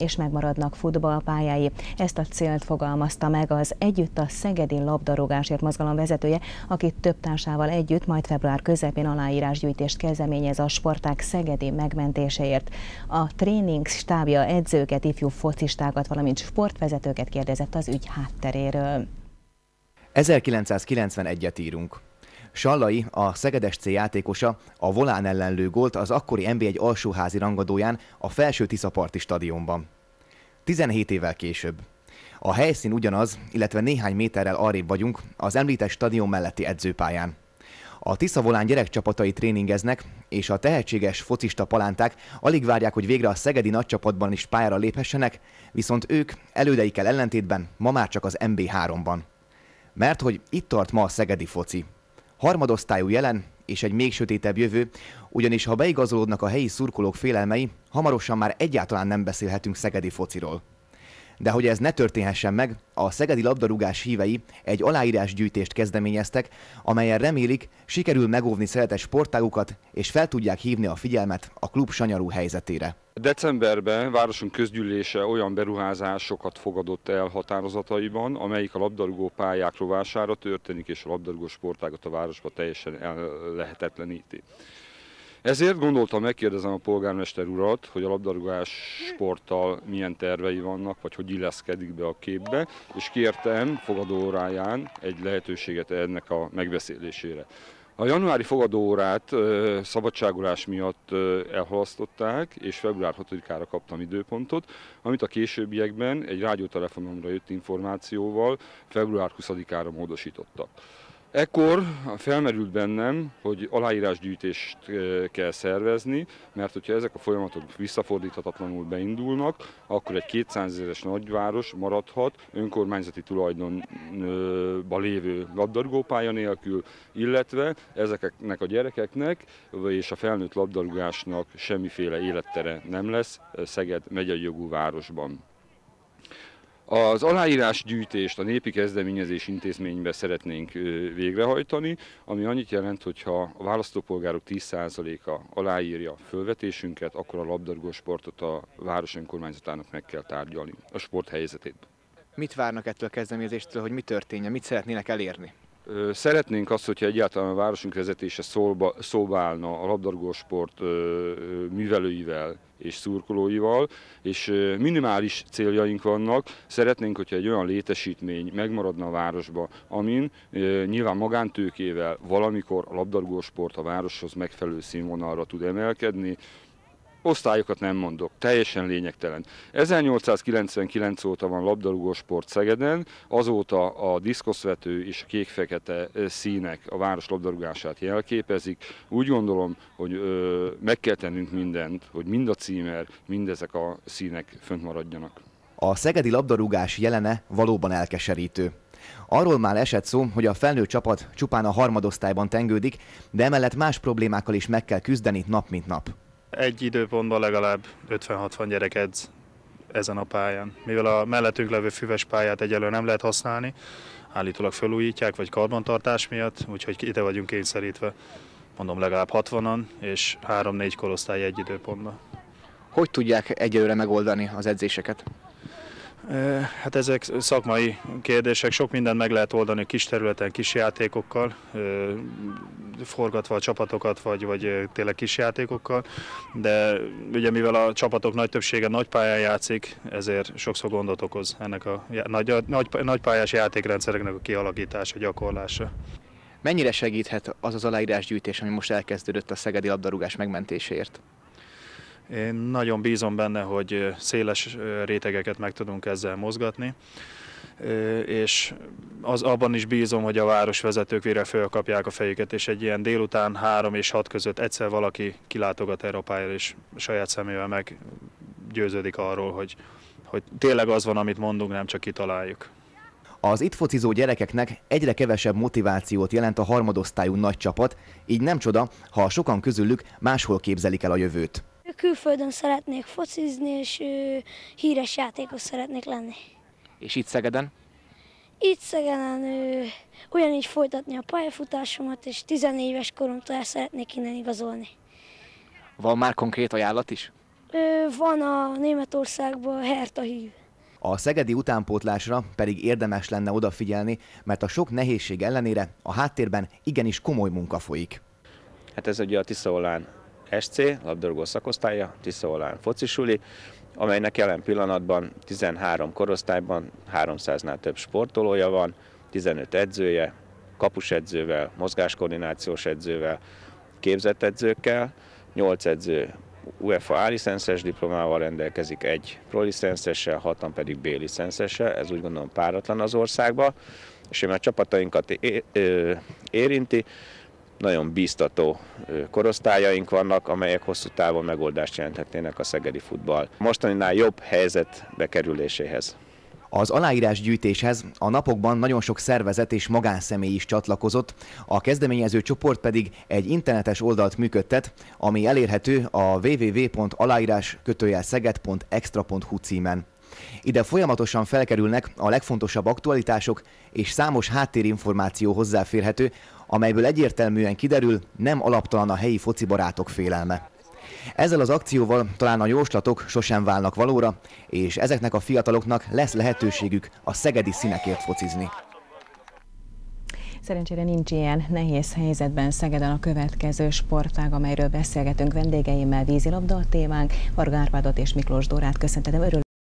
és megmaradnak futballpályái. Ezt a célt fogalmazta meg az Együtt a Szegedi Labdarúgásért mozgalom vezetője, aki több társával együtt majd február közepén aláírásgyűjtést kezdeményez a sportág szegedi megmentéséért. A tréning stábja edzőket, ifjú focistákat, valamint sportvezetőket kérdezett az ügy hátteréről. 1991-et írunk. Sallai, a Szeged SC játékosa a Volán ellen lő gólt az akkori NB1 alsóházi rangadóján a Felső-Tiszaparti stadionban. 17 évvel később. A helyszín ugyanaz, illetve néhány méterrel arrébb vagyunk, az említett stadion melletti edzőpályán. A Tisza Volán gyerekcsapatai tréningeznek, és a tehetséges focista palánták alig várják, hogy végre a szegedi nagycsapatban is pályára léphessenek, viszont ők elődeikkel ellentétben ma már csak az MB3-ban. Mert hogy itt tart ma a szegedi foci. Harmadosztályú jelen és egy még sötétebb jövő, ugyanis ha beigazolódnak a helyi szurkolók félelmei, hamarosan már egyáltalán nem beszélhetünk szegedi fociról. De hogy ez ne történhessen meg, a szegedi labdarúgás hívei egy aláírásgyűjtést kezdeményeztek, amelyen remélik, sikerül megóvni szeretett sportágukat, és fel tudják hívni a figyelmet a klub sanyarú helyzetére. Decemberben városunk közgyűlése olyan beruházásokat fogadott el határozataiban, amelyik a labdarúgó pályák rovására történik, és a labdarúgó sportágat a városba teljesen ellehetetleníti. Ezért gondoltam, megkérdezem a polgármester urat, hogy a labdarúgás sporttal milyen tervei vannak, vagy hogy illeszkedik be a képbe, és kértem fogadóóráján egy lehetőséget ennek a megbeszélésére. A januári fogadóórát szabadságolás miatt elhalasztották, és február 6-ára kaptam időpontot, amit a későbbiekben egy rádiótelefonomra jött információval február 20-ára módosítottak. Ekkor felmerült bennem, hogy aláírásgyűjtést kell szervezni, mert hogyha ezek a folyamatok visszafordíthatatlanul beindulnak, akkor egy 200 000-es nagyváros maradhat önkormányzati tulajdonban lévő labdarúgópálya nélkül, illetve ezeknek a gyerekeknek és a felnőtt labdarúgásnak semmiféle élettere nem lesz Szeged megyei jogú városban. Az aláírásgyűjtést a Népi Kezdeményezés Intézményben szeretnénk végrehajtani, ami annyit jelent, hogy ha a választópolgárok 10%-a aláírja fölvetésünket, akkor a labdarúgó sportot a város önkormányzatának meg kell tárgyalni, a sport helyzetét. Mit várnak ettől a kezdeményezéstől, hogy mi történjen, mit szeretnének elérni? Szeretnénk azt, hogyha egyáltalán a városunk vezetése szóba állna a labdarúgósport művelőivel és szurkolóival, és minimális céljaink vannak. Szeretnénk, hogyha egy olyan létesítmény megmaradna a városba, amin nyilván magántőkével valamikor a labdarúgósport a városhoz megfelelő színvonalra tud emelkedni. Osztályokat nem mondok, teljesen lényegtelen. 1899 óta van labdarúgósport Szegeden, azóta a diszkoszvető és a kék-fekete színek a város labdarúgását jelképezik. Úgy gondolom, hogy meg kell tennünk mindent, hogy mind a címer, mind ezek a színek fönt maradjanak. A szegedi labdarúgás jelene valóban elkeserítő. Arról már esett szó, hogy a felnőtt csapat csupán a harmadosztályban tengődik, de emellett más problémákkal is meg kell küzdeni nap mint nap. Egy időpontban legalább 50-60 gyerek edz ezen a pályán. Mivel a mellettünk levő füves pályát egyelőre nem lehet használni, állítólag felújítják, vagy karbantartás miatt, úgyhogy ide vagyunk kényszerítve, mondom legalább 60-an, és 3-4 korosztály egy időpontban. Hogy tudják egyelőre megoldani az edzéseket? Hát ezek szakmai kérdések, sok mindent meg lehet oldani kis területen, kis játékokkal, forgatva a csapatokat, vagy tényleg kis játékokkal, de ugye mivel a csapatok nagy többsége nagy pályán játszik, ezért sokszor gondot okoz ennek a nagypályás játékrendszereknek a kialakítása, gyakorlása. Mennyire segíthet az az aláírásgyűjtés, ami most elkezdődött a szegedi labdarúgás megmentéséért? Én nagyon bízom benne, hogy széles rétegeket meg tudunk ezzel mozgatni, és abban is bízom, hogy a városvezetők végre felkapják a fejüket, és egy ilyen délután 3 és 6 között egyszer valaki kilátogat erre a pályára, és saját szemével meggyőződik arról, hogy tényleg az van, amit mondunk, nem csak kitaláljuk. Az itt focizó gyerekeknek egyre kevesebb motivációt jelent a harmadosztályú nagy csapat, így nem csoda, ha sokan közülük máshol képzelik el a jövőt. Külföldön szeretnék focizni, és híres játékos szeretnék lenni. És itt Szegeden? Itt Szegeden ugyanígy folytatni a pályafutásomat, és 14 éves koromtól el szeretnék innen igazolni. Van már konkrét ajánlat is? Van a Németországban Hertha hív. A szegedi utánpótlásra pedig érdemes lenne odafigyelni, mert a sok nehézség ellenére a háttérben igenis komoly munka folyik. Hát ez ugye a Tiszaolán SC, labdarúgó szakosztálya, Tiszaolán focisuli, amelynek jelen pillanatban 13 korosztályban 300-nál több sportolója van, 15 edzője, kapusedzővel, mozgáskoordinációs edzővel, képzett edzőkkel, 8 edző UEFA A-licenszes diplomával rendelkezik, egy pro-licenszessel, 6-an pedig B-licenszessel, ez úgy gondolom páratlan az országban, és ami a csapatainkat érinti, nagyon bíztató korosztályaink vannak, amelyek hosszú távon megoldást jelenthetnének a szegedi futball mostaninál jobb helyzetbe kerüléséhez. Az aláírásgyűjtéshez a napokban nagyon sok szervezet és magánszemély is csatlakozott, a kezdeményező csoport pedig egy internetes oldalt működtet, ami elérhető a www.alaírás-szeged.extra.hu címen. Ide folyamatosan felkerülnek a legfontosabb aktualitások, és számos háttérinformáció hozzáférhető, amelyből egyértelműen kiderül, nem alaptalan a helyi focibarátok félelme. Ezzel az akcióval talán a jóslatok sosem válnak valóra, és ezeknek a fiataloknak lesz lehetőségük a szegedi színekért focizni. Szerencsére nincs ilyen nehéz helyzetben Szegeden a következő sportág, amelyről beszélgetünk vendégeimmel. Vízilabda a témánk. Varga Árpádot és Miklós Dórát köszöntetem.